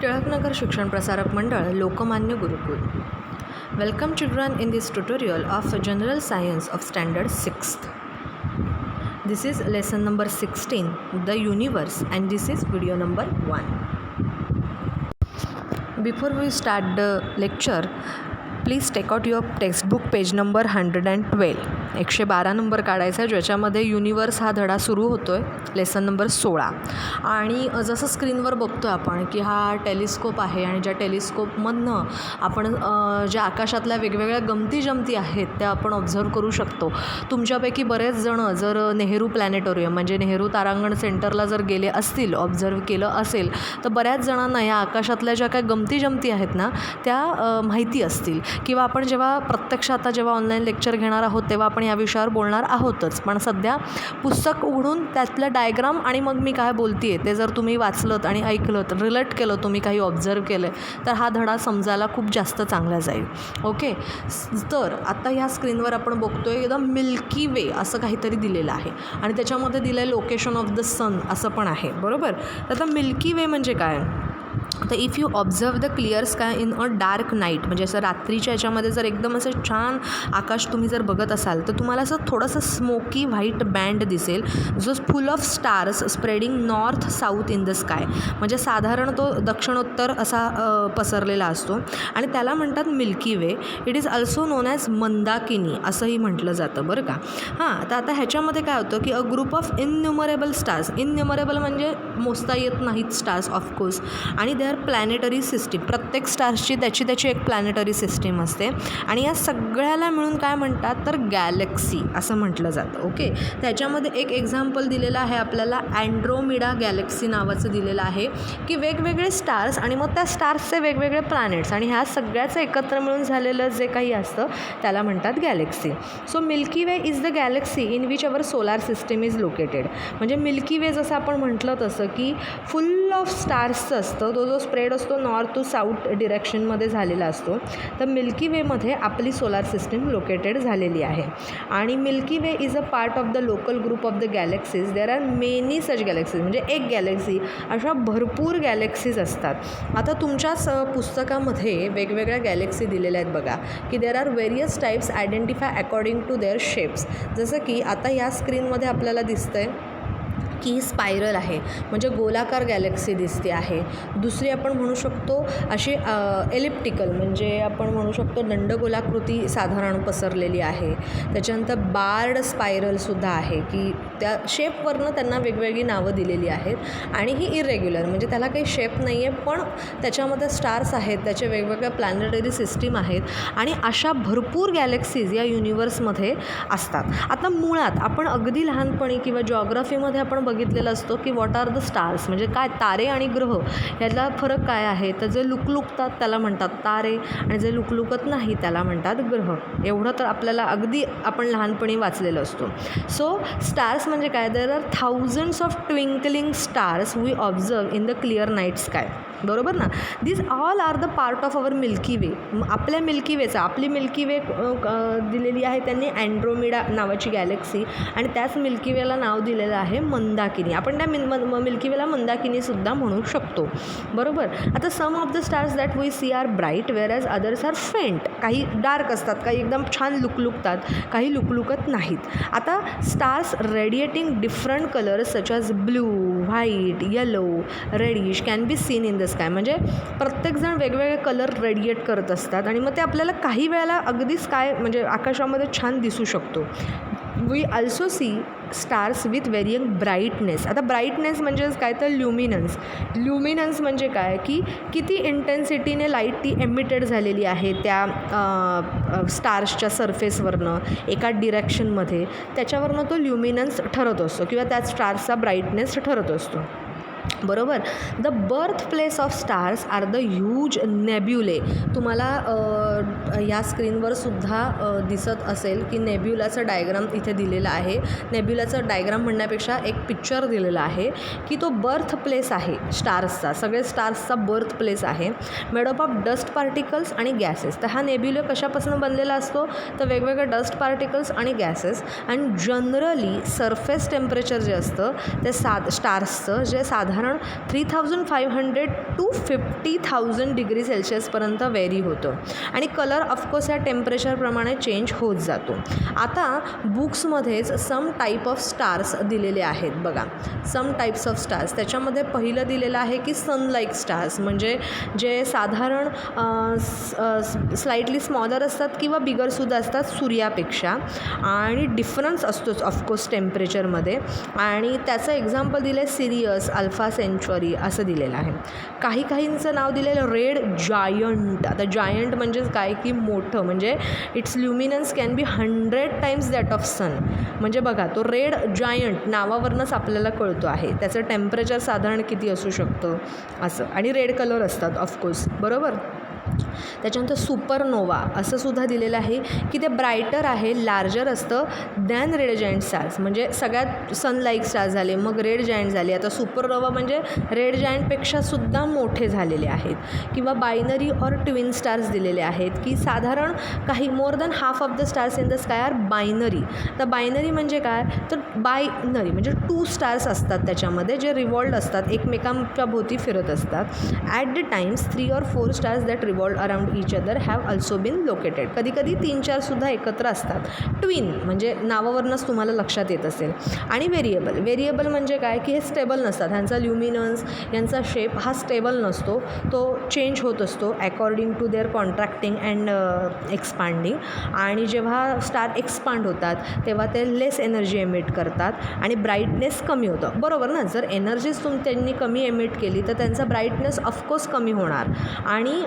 Tilaknagar Shikshan Prasarak Mandal Lokmanya Gurukul. Welcome children in this tutorial of General Science of Standard 6th. This is lesson number 16, the universe, and this is video number 1. Before we start the lecture, please take out your textbook page number 112. 112 number काढायचा आहे, ज्याच्यामध्ये universe हा धडा सुरू होतो आहे, lesson number 16. आणि जसं स्क्रीनवर बघतो आपण की हा टेलिस्कोप आहे आणि ज्या टेलिस्कोपमधनं आपण ज्या आकाशातल्या वेगवेगळ्या गमती जमती आहेत त्या आपण ऑब्झर्व करू शकतो. तुमच्यापैकी बरेच जणं जर नेहरू प्लॅनेटोरियम म्हणजे नेहरू तारांगण सेंटरला जर गेले असतील, ऑब्झर्व केलं असेल, तर बऱ्याच जणांना या आकाशातल्या ज्या काही गमती जमती आहेत ना त्या माहिती असतील. किंवा आपण जेव्हा प्रत्यक्ष आता जेव्हा ऑनलाईन लेक्चर घेणार आहोत तेव्हा आपण या विषयावर बोलणार आहोतच, पण सध्या पुस्तक उघडून त्यातलं डायग्राम आणि मग मी काय बोलते आहे ते जर तुम्ही वाचलंत आणि ऐकलंत, रिलेट केलं, तुम्ही काही ऑब्झर्व केलं तर हा धडा समजायला खूप जास्त चांगला जाईल. ओके, तर आता ह्या स्क्रीनवर आपण बघतो आहे एकदम मिल्की वे असं काहीतरी दिलेलं आहे आणि त्याच्यामध्ये दिलं आहे लोकेशन ऑफ द सन असं पण आहे, बरोबर. तर आता मिल्की वे म्हणजे काय, तर if you observe the clear sky in a dark night, म्हणजे असं रात्रीच्या याच्यामध्ये जर एकदम असं छान आकाश तुम्ही जर बघत असाल तर तुम्हाला असं थोडंसं स्मोकी व्हाईट बँड दिसेल जो फुल of stars spreading north south in the sky, म्हणजे साधारण तो दक्षिणोत्तर असा पसरलेला असतो आणि त्याला म्हणतात milky way. It is also non as Mandakini असंही म्हटलं जातं, बरं का. हां, तर आता ह्याच्यामध्ये काय होतं की अ ग्रुप ऑफ इनन्युमरेबल स्टार्स, इनन्युमरेबल म्हणजे मोजता येत नाहीत स्टार्स ऑफकोर्स, आणि दे आर प्लॅनेटरी सिस्टीम. प्रत्येक स्टार्सची त्याची एक प्लॅनेटरी सिस्टीम असते आणि या सगळ्याला मिळून काय म्हणतात तर गॅलेक्सी असं म्हटलं जातं. ओके, त्याच्यामध्ये एक एक्झाम्पल दिलेलं आहे आपल्याला, अँड्रोमिडा गॅलेक्सी नावाचं दिलेलं आहे की वेगवेगळे स्टार्स आणि मग त्या स्टार्सचे वेगवेगळे प्लॅनेट्स आणि ह्या सगळ्याचं एकत्र मिळून झालेलं जे काही असतं त्याला म्हणतात Galaxy. So milky way is the Galaxy in which our solar system is located. म्हणजे मिल्की वे जसं आपण म्हटलं तसं की फुल ऑफ स्टार्सचं असतं, तो जो स्प्रेड असतो नॉर्थ टू साऊथ डिरेक्शनमध्ये झालेला असतो. तर मिल्की वेमध्ये आपली सोलार सिस्टीम लोकेटेड झालेली आहे आणि milky way is a part of the local group of the galaxies. There are many such galaxies, म्हणजे एक गॅलेक्सी अशा भरपूर गॅलेक्सीज असतात. आता तुमच्याच पुस्तकामध्ये वेगवेगळ्या गॅलेक्सी दिलेल्या आहेत बघा की there are various types identify according to their shapes. जसं की आता या स्क्रीनमध्ये आपल्याला दिसतं आहे की स्पायरल आहे म्हणजे गोलाकार गॅलेक्सी दिसते आहे. दुसरी आपण म्हणू शकतो अशी एलिप्टिकल म्हणजे आपण म्हणू शकतो दंडगोलाकृती साधारण पसरलेली आहे. त्याच्यानंतर बार्ड स्पायरलसुद्धा आहे की त्या शेपवरनं त्यांना वेगवेगळी नावं दिलेली आहेत आणि ही इरेग्युलर म्हणजे त्याला काही शेप नाही आहे पण त्याच्यामध्ये स्टार्स आहेत, त्याचे वेगवेगळ्या प्लॅनेटरी सिस्टीम आहेत आणि अशा भरपूर गॅलेक्सीज या युनिवर्समध्ये असतात. आता मुळात आपण अगदी लहानपणी किंवा जॉग्राफीमध्ये आपण बघितलेलं असतो की व्हॉट आर द स्टार्स, म्हणजे काय तारे आणि ग्रह ह्यातला फरक काय आहे. तर जे लुकलुकतात त्याला म्हणतात तारे आणि जे लुकलुकत नाही त्याला म्हणतात ग्रह. एवढं तर आपल्याला अगदी आपण लहानपणी वाचलेलं असतो. सो स्टार्स म्हणजे काय, there are thousands of twinkling stars we observe in the clear night sky, बरोबर ना. This all are the part of our Milky Way. आपल्या मिल्की वेचा आपली मिल्की वे दिलेली आहे त्यांनी अँड्रोमिडा नावाची गॅलेक्सी आणि त्याच मिल्की वेला नाव दिलेलं आहे मंदाकिनी. आपण त्या मिल्की वेला मंदाकिनीसुद्धा म्हणू शकतो, बरोबर. आता some of the stars that we see are bright whereas others are faint. काही डार्क असतात, काही एकदम छान लुकलुकतात, काही लुकलुकत नाहीत. आता stars radiating different colours such as blue, white, yellow, reddish can be seen in the sky. म्हणजे प्रत्येकजण वेगवेगळे कलर रेडिएट करत असतात आणि मग ते आपल्याला काही वेळेला अगदी स्काय म्हणजे आकाशामध्ये छान दिसू शकतो. We also see stars with varying brightness. आता ब्राईटनेस म्हणजेच काय तर ल्युमिनन्स. ल्युमिनन्स म्हणजे काय की किती इंटेन्सिटीने लाईट ती एमिटेड झालेली आहे त्या स्टार्सच्या सरफेसवरनं एका डिरेक्शनमध्ये, त्याच्यावरनं तो ल्युमिनन्स ठरत असतो किंवा त्या स्टार्सचा ब्राईटनेस ठरत असतो, बरोबर. The birth place of stars are the huge nebulae. तुम्हाला या स्क्रीनवर सुद्धा दिसत असेल की नेब्युलाचं डायग्राम इथे दिलेला आहे. नेब्युलाचं डायग्राम म्हणण्यापेक्षा एक पिक्चर दिलेला आहे की तो बर्थ प्लेस आहे स्टार्सचा, सगळे स्टार्सचा बर्थ प्लेस आहे, मेडअप ऑफ डस्ट पार्टिकल्स आणि गॅसेस. तर हा नेब्युला कशापासून बनलेला असतो तर वेगवेगळे डस्ट पार्टिकल्स आणि गॅसेस आणि जनरली सरफेस टेम्परेचर जे असतं ते स्टार्सचं जे साधारण साधारण 3500 टू 50,000 डिग्री सेल्शियसपर्यंत व्हेरी होतं आणि कलर ऑफकोर्स या टेम्परेचरप्रमाणे चेंज होत जातो. आता बुक्समध्येच सम टाईप ऑफ स्टार्स दिलेले आहेत बघा, सम टाईप्स ऑफ स्टार्स. त्याच्यामध्ये पहिलं दिलेलं आहे की सनलाईक स्टार्स, म्हणजे जे साधारण स्लाइटली स्मॉलर असतात किंवा बिगरसुद्धा असतात सूर्यापेक्षा आणि डिफरन्स असतोच ऑफकोर्स टेम्परेचरमध्ये. आणि त्याचं एक्झाम्पल दिलं आहे सिरियस, अल्फा सेंच्युरी असं दिलेलं आहे. काहींचं नाव दिलेलं रेड जायंट. आता जायंट म्हणजे काय की मोठं, म्हणजे it's luminance can be 100 times that of sun. म्हणजे बघा तो रेड जायंट नावावरूनच आपल्याला कळतो आहे त्याचं टेम्परेचर साधारण किती असू शकतं असं. आणि रेड कलर असतात ऑफकोर्स, बरोबर. त्याच्यानंतर सुपरनोवा असं सुद्धा दिलेलं आहे की ते ब्रायटर आहे, लार्जर असतं दॅन रेड जायंट स्टार्स. म्हणजे सगळ्यात सनलाईक स्टार्स झाले, मग रेड जायंट झाले, आता सुपरनोवा म्हणजे रेड जायंटपेक्षा सुद्धा मोठे झालेले आहेत. किंवा बायनरी ऑर ट्विन स्टार्स दिलेले आहेत की साधारण काही more than half of the stars in the sky are binary. तर बायनरी म्हणजे काय, तर बायनरी म्हणजे 2 स्टार्स असतात त्याच्यामध्ये जे रिव्हॉल्ड असतात, एकमेकांच्या भोवती फिरत असतात. At the times 3 or 4 stars that revolved around each other have also been located. कधीकधी 3-4 सुद्धा एकत्र असतात. ट्विन म्हणजे नावावरूनच तुम्हाला लक्षात येत असेल. आणि व्हेरिएबल म्हणजे काय की हे स्टेबल नसतात, ह्यांचा ल्युमिनन्स, यांचा शेप हा स्टेबल नसतो, तो चेंज होत असतो according to their contracting and expanding. आणि जेव्हा स्टार एक्सपांड होतात तेव्हा ते लेस एनर्जी एमिट करतात आणि ब्राईटनेस कमी होतं, बरोबर ना. जर एनर्जीच त्यांनी कमी एमिट केली तर त्यांचा ब्राईटनेस ऑफकोर्स कमी होणार. आणि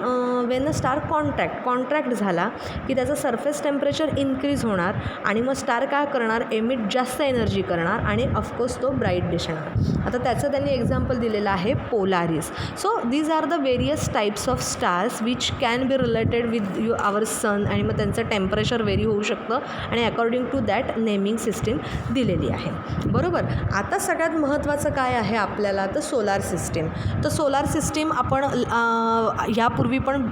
वेन अ स्टार कॉन्ट्रॅक्ट झाला की त्याचं सरफेस टेम्परेचर इन्क्रीज होणार आणि मग स्टार काय करणार, एमिट जास्त एनर्जी करणार आणि ऑफकोर्स तो ब्राईट दिसणार. आता त्याचं त्यांनी एक्झाम्पल दिलेलं आहे Polaris. So these are the various types of stars which can be related with our sun. आणि मग त्यांचं टेम्परेचर व्हेरी होऊ शकतं आणि according to that naming system दिलेली आहे, बरोबर. आता सगळ्यात महत्त्वाचं काय आहे आपल्याला, तर सोलार सिस्टीम. तर सोलार सिस्टीम आपण ह्यापूर्वी पण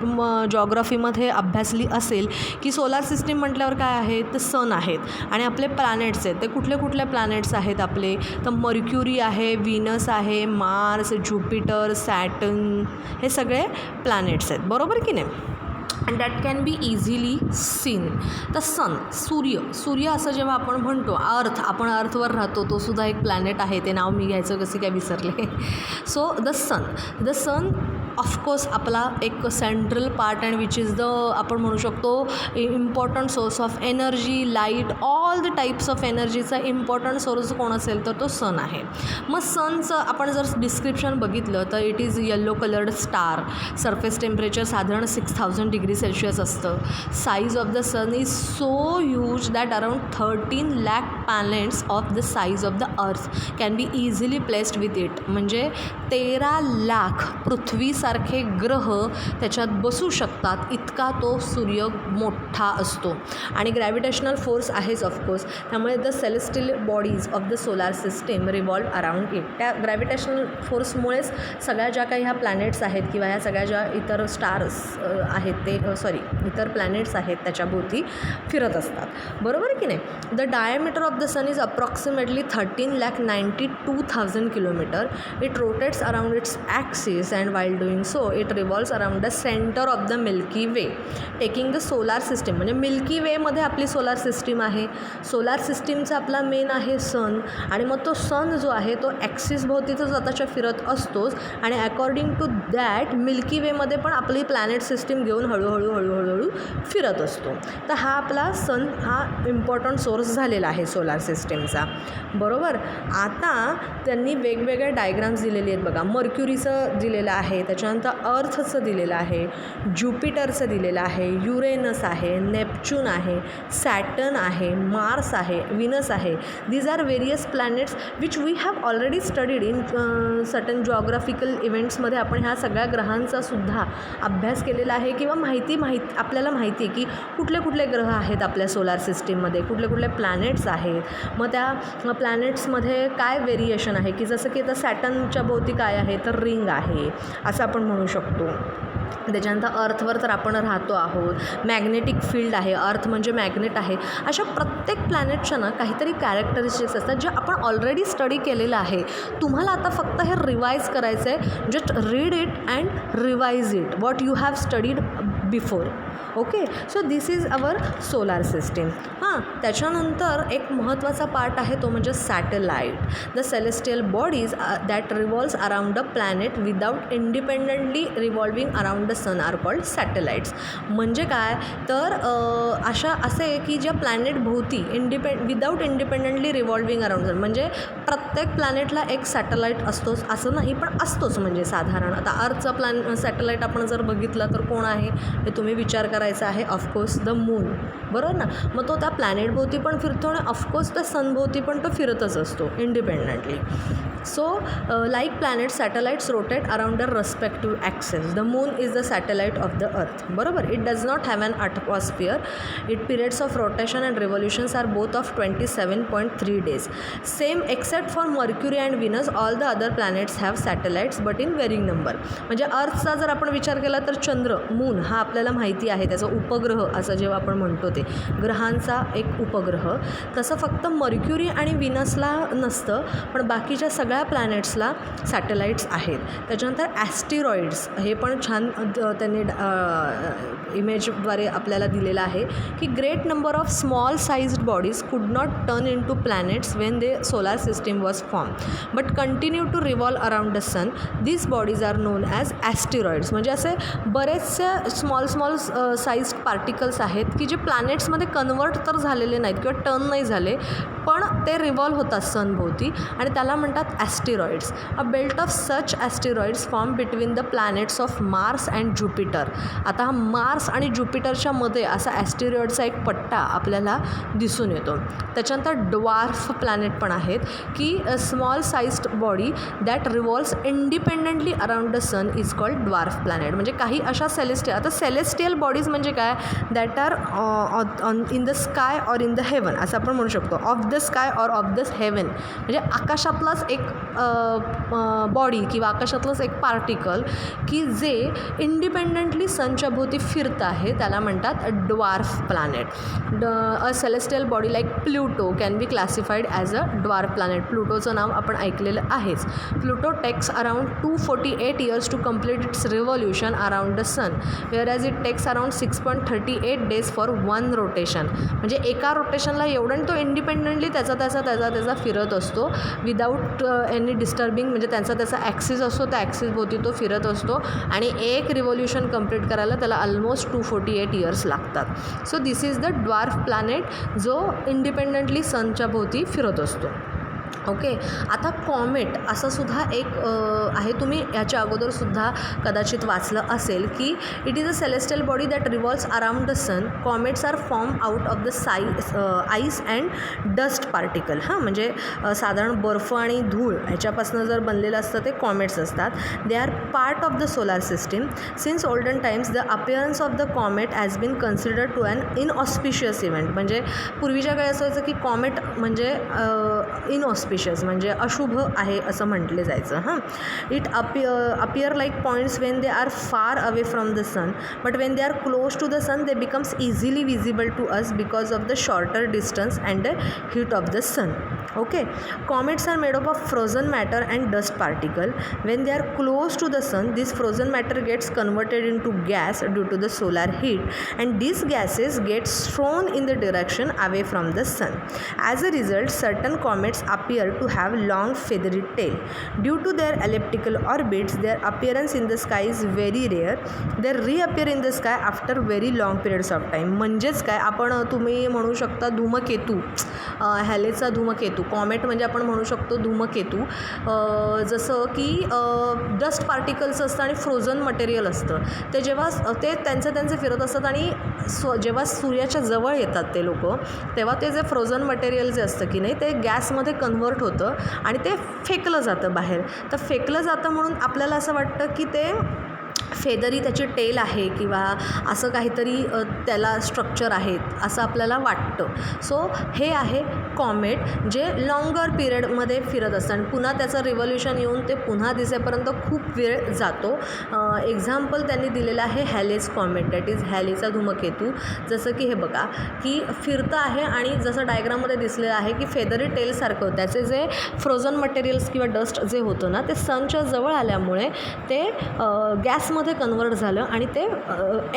जॉग्रफीमध्ये अभ्यासली असेल की सोलार सिस्टीम म्हटल्यावर काय आहे, तर सन आहेत आणि आपले प्लॅनेट्स आहेत. ते कुठले प्लॅनेट्स आहेत आपले, तर मर्क्युरी आहे, व्हीनस आहे, मार्स, ज्युपिटर, सॅटर्न, हे सगळे प्लॅनेट्स आहेत, बरोबर की नाही. And that can be easily seen. तर सूर्य असं जेव्हा आपण म्हणतो, आपण अर्थवर राहतो, तो सुद्धा एक प्लॅनेट आहे. ते नाव मी घ्यायचं कसे काय विसरले. सो द सन ऑफकोर्स आपला एक central part and which is the आपण म्हणू शकतो important source of energy, light, all the types of एनर्जीचा इम्पॉर्टंट सोर्स कोण असेल तर तो सन आहे. मग सनचं आपण जर डिस्क्रिप्शन बघितलं तर it is yellow coloured star. Surface temperature साधारण 6000 डिग्री सेल्शियस असतं. Size of the sun is so huge that around 13 lakh planets of the size of the earth can be easily placed with it. म्हणजे 13 लाख पृथ्वीसारखे ग्रह त्याच्यात बसू शकतात, इतका तो सूर्य मोठा असतो. आणि ग्रॅव्हिटेशनल फोर्स आहेच ऑफकोर्स. त्यामुळे the celestial bodies of the solar system revolve around it. त्या ग्रॅव्हिटेशनल फोर्समुळेच सगळ्या ज्या काही ह्या प्लॅनेट्स आहेत किंवा ह्या सगळ्या ज्या इतर स्टार्स आहेत ते इतर प्लॅनेट्स आहेत त्याच्याभोवती फिरत असतात, बरोबर की नाही. The diameter of the sun is approximately 13,92,000 kilometre. It rotates around its axis and while doing so it revolves around the center of the Milky Way taking the solar system. म्हणजे milky वेमध्ये आपली solar system आहे. Solar सिस्टीमचा आपला main आहे सन आणि मग तो सन जो आहे तो ॲक्सिस भोवतीच स्वतःच्या फिरत असतोच आणि अकॉर्डिंग टू दॅट मिल्की वेमध्ये पण आपली प्लॅनेट सिस्टीम घेऊन हळूहळू फिरत असतो. तर हा आपला सन हा इम्पॉर्टंट सोर्स झालेला आहे सोलार सिस्टीमचा, बरोबर. आता त्यांनी वेगवेगळे डायग्राम्स दिलेले आहेत बघा. मर्क्युरीचं दिलेलं आहे, त्याच्यानंतर अर्थचं दिलेलं आहे, ज्युपिटरचं दिलेलं आहे, युरेनस आहे, नेपच्यून आहे, सॅटर्न आहे, मार्स आहे, व्हीनस आहे. These are various planets which we have already studied in certain geographical इव्हेंट्समध्ये. आपण ह्या सगळ्या ग्रहांचा सुद्धा अभ्यास केलेला आहे किंवा आपल्याला माहिती आहे की कुठले ग्रह आहेत आपल्या सोलार सिस्टीममध्ये, कुठले प्लॅनेट्स आहेत. मग त्या प्लॅनेट्समध्ये काय व्हेरिएशन आहे की जसं की आता सॅटर्नच्या भोवती काय आहे तर रिंग आहे असं आपण आपण म्हणू शकतो. त्याच्यानंतर अर्थवर तर आपण राहतो आहोत, मॅग्नेटिक फील्ड आहे, अर्थ म्हणजे मॅग्नेट आहे. अशा प्रत्येक प्लॅनेटच्या ना काहीतरी कॅरेक्टरिस्टिक्स असतात जे आपण ऑलरेडी स्टडी केलेलं आहे. तुम्हाला आता फक्त हे रिवाईज करायचं आहे. Just read it and revise it what you have studied before. Okay, so this is our solar system. त्याच्यानंतर एक महत्त्वाचा पार्ट आहे तो म्हणजे satellite. The celestial bodies that revolves around the planet without independently revolving around the sun are called satellites. म्हणजे काय तर असे की ज्या प्लॅनेट भोवती without independently revolving around sun, म्हणजे प्रत्येक प्लॅनेटला एक सॅटेलाईट असतोच असं नाही, पण असतोच. म्हणजे साधारण आता अर्थचा सॅटेलाईट आपण जर बघितला तर कोण आहे हे तुम्ही विचार करायचा आहे. ऑफकोर्स द मून, बरोबर ना. मग तो त्या प्लॅनेटभोवती पण फिरतो आणि ऑफकोर्स त्या सनभोवती पण तो फिरतच असतो independently. So like planet satellites rotate around the respective axes. The moon is the satellite of the earth, बरोबर. It does not have an atmosphere. It periods of rotation and revolutions are both of 27.3 days. Same except for Mercury and Venus, all the other planets have satellites but in varying number. म्हणजे अर्थचा जर आपण विचार केला तर चंद्र, moon हा आपल्याला माहिती आहे, त्याचा उपग्रह असं जेव्हा आपण म्हणतो ते ग्रहांचा एक उपग्रह. तसं फक्त मर्क्युरी आणि विनसला नसतं, पण बाकीच्या सगळ्या प्लॅनेट्सला सॅटेलाइट्स आहेत. त्याच्यानंतर ॲस्टिरॉइड्स, हे पण छान त्यांनी इमेजद्वारे आपल्याला दिलेलं आहे की great number of small sized bodies could not turn in to planets when the solar system was form but continue to revolve around the sun. This bodies are known as asteroids. म्हणजे असे बरेचसे small sized particles आहेत की जे प्लॅनेट्समध्ये convert तर झालेले नाहीत किंवा टर्न नाही झाले, पण ते रिव्हॉल्व होतात सनभोवती आणि त्याला म्हणतात asteroids. A belt of such asteroids form between the planets of Mars and Jupiter. आता हा मार्स आणि ज्युपिटरच्या मध्ये असा ॲस्टिरॉइडचा एक पट्टा आपल्याला दिसून येतो. त्याच्यानंतर ड्वार्फ प्लॅनेट पण आहेत की small sized body that revolves independently around the sun is called dwarf planet. म्हणजे काही अशा आता सेलेस्टियल बॉडीज म्हणजे काय, that are in the sky or in the heaven असं आपण म्हणू शकतो. Of the sky or of the heaven म्हणजे आकाशातलाच एक बॉडी किंवा आकाशातलंच एक पार्टिकल की जे इंडिपेंडंटली सनच्या भोवती फिरत आहे त्याला म्हणतात dwarf planet. A celestial body like Pluto can be classified as a dwarf planet. प्लुटोचं नाव आपण ऐकलेलं आहेच. Pluto takes around 248 years to complete its revolution around the sun, whereas it takes around 6.38 days for one rotation. म्हणजे एका रोटेशनला एवढं तो independently त्याचा फिरत असतो विदाऊट एनी डिस्टर्बिंग. म्हणजे त्याचा ॲक्सिस असतो, त्या ॲक्सिस भोवती तो फिरत असतो आणि एक रिव्हॉल्युशन कंप्लीट करायला त्याला ऑलमोस्ट 248 years लागतात. So this is the dwarf planet जो इंडिपेंडंटली सनच्या भोवती फिरत असतो. ओके, आता कॉमेट असं सुद्धा एक आहे. तुम्ही याच्या अगोदरसुद्धा कदाचित वाचलं असेल की it is a celestial body that revolves around the sun. Comets are form out of the ice and dust particle. म्हणजे साधारण बर्फ आणि धूळ ह्याच्यापासून जर बनलेलं असतं ते कॉमेट्स असतात. They are part of the solar system. Since olden times the appearance of the comet has been considered to an inauspicious event. म्हणजे पूर्वीच्या काळी असं व्हायचं की कॉमेट म्हणजे इनऑस्पिशियस म्हणजे अशुभ आहे असं म्हटले जायचं. It appear like points when they are far away from the sun but when they are close to the sun they becomes easily visible to us because of the shorter distance and the heat of the sun. Okay, comets are made up of frozen matter and dust particle. When they are close to the sun this frozen matter gets converted into gas due to the solar heat and these gases get thrown in the direction away from the sun. As a result, certain comets appear to have long feathery tail. Due to their elliptical orbits, their appearance in the sky is very rare. They reappear in the sky after very long periods of time. म्हणजेच काय, आपण तुम्ही म्हणू शकता धूमकेतू, हॅलेचा धूमकेतू. Comet म्हणजे आपण म्हणू शकतो धूमकेतू. जसं की डस्ट पार्टिकल्स असतं आणि फ्रोझन मटेरियल असतं. ते जेव्हा ते त्यांचे फिरत असतात आणि जेव्हा सूर्याच्या जवळ येतात ते लोक तेव्हा ते जे फ्रोझन मटेरियल जे असतं की नाही ते गॅसमध्ये कन्वर्ट होतं आणि ते फेकलं जातं बाहेर. तर फेकलं जातं म्हणून आपल्याला असं वाटतं की ते फेदरी त्याची टेल आहे किंवा असं काहीतरी त्याला स्ट्रक्चर आहे असं आपल्याला वाटतं. सो हे आहे कॉमेट, जे लॉंगर पिरियडमध्ये फिरत असतं आणि पुन्हा त्याचं रिव्हॉल्युशन येऊन ते पुन्हा दिसेपर्यंत खूप वेळ जातो. एक्झाम्पल त्यांनी दिलेलं आहे हॅलेज कॉमेट, दॅट इज हॅलेचा धूमकेतू. जसं की हे बघा की फिरतं आहे आणि जसं डायग्राममध्ये दिसलेलं आहे की फेदरी टेलसारखं त्याचे जे फ्रोझन मटेरियल्स किंवा डस्ट जे होतं ना ते सनच्या जवळ आल्यामुळे ते गॅसमध्ये कन्वर्ट झालं आणि ते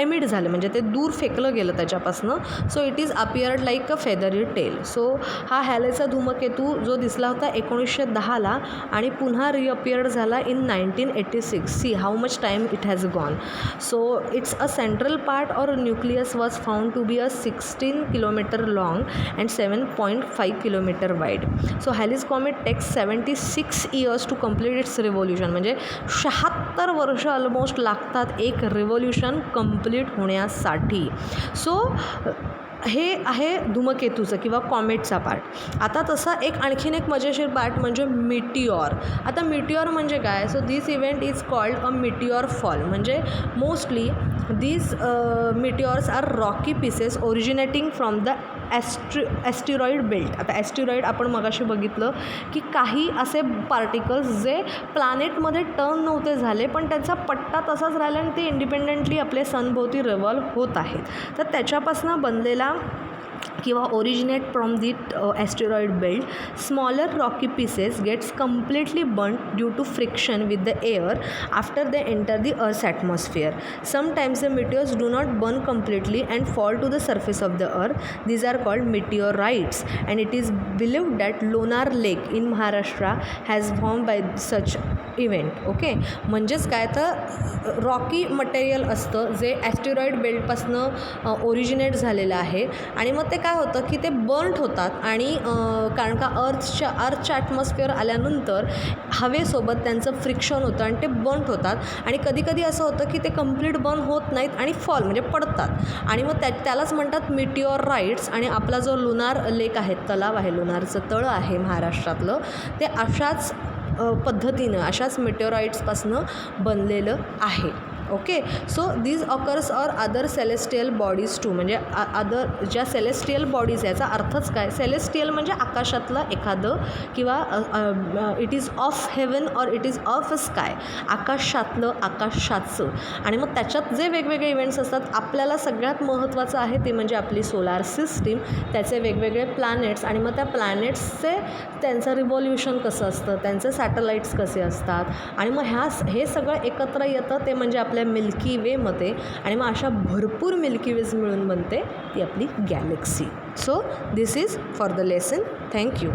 एमिट झालं, म्हणजे ते दूर फेकलं गेलं त्याच्यापासनं. So it is appeared like a feathery tail. So हा हॅलेचा धूमकेतू जो दिसला होता 1910ला आणि पुन्हा रिअपियर्ड झाला in 1986. See how much time it has gone. So it's a central part or nucleus was found to be a 16 kilometre long and 7.5 kilometre wide. So Halley's comet takes 76 years to complete its revolution, म्हणजे 76 वर्ष almost लागतात एक revolution complete होण्यासाठी. So हे आहे धूमकेतूचं किंवा कॉमेटचा part. आता तसा आणखीन एक मजेशीर पार्ट म्हणजे मिटिऑर. आता मिटिऑर म्हणजे काय? So this event is called a meteor fall. म्हणजे mostly these meteors are rocky pieces originating from the asteroid belt. आता ॲस्टिरॉईड आपण मगाशी बघितलं की काही असे पार्टिकल्स जे प्लॅनेटमध्ये टर्न नव्हते झाले पण त्यांचा पट्टा तसाच राहिला आणि ते इंडिपेंडेंटली आपले सनभोवती रिव्हॉल्व होत आहेत. तर त्याच्यापासून बनलेला किंवा originate from the asteroid belt, smaller rocky pieces gets completely burned due to friction with the air after they enter the earth's atmosphere. Sometimes the meteors do not burn completely and fall to the surface of the earth. These are called meteorites and it is believed that Lonar lake in Maharashtra has form by such event. Okay, म्हणजेच काय तर Rocky material असतं जे ॲस्टिरॉईड बेल्टपासनं originate झालेलं आहे आणि मग ते काय होतं की ते बर्न्ड होतात आणि कारण का अर्थच्या ॲटमॉस्फिअर आल्यानंतर हवेसोबत त्यांचं फ्रिक्शन होतं आणि ते बर्न्ड होतात आणि कधीकधी असं होतं की ते कंप्लीट बर्न होत नाहीत आणि फॉल म्हणजे पडतात आणि मग त्यालाच म्हणतात मिटिओराइट्स. आणि आपला जो लुनार लेक आहे, तलाव आहे, लुनारचं तळं आहे महाराष्ट्रातलं, ते अशाच पद्धतीनं अशाच मिटिओराइट्सपासनं बनलेलं आहे. Okay, so these occurs or other celestial bodies too. म्हणजे अदर ज्या सेलेस्टियल बॉडीज, याचा अर्थच काय? सेलेस्टियल म्हणजे आकाशातलं एखादं किंवा it is of heaven or it is of sky, आकाशातलं, आकाशाचं. आणि मग त्याच्यात जे वेगवेगळे इव्हेंट्स असतात, आपल्याला सगळ्यात महत्त्वाचं आहे ते म्हणजे आपली सोलार सिस्टीम, त्याचे वेगवेगळे प्लॅनेट्स आणि मग त्या प्लॅनेट्सचे त्यांचं रिव्हॉल्युशन कसं असतं, त्यांचे सॅटेलाइट्स कसे असतात आणि मग हे सगळं एकत्र येतं ते म्हणजे आपल्या मिल्की वेमध्ये. आणि मग अशा भरपूर मिल्की वेज मिळून बनते ती आपली Galaxy. So this is for the lesson. Thank you.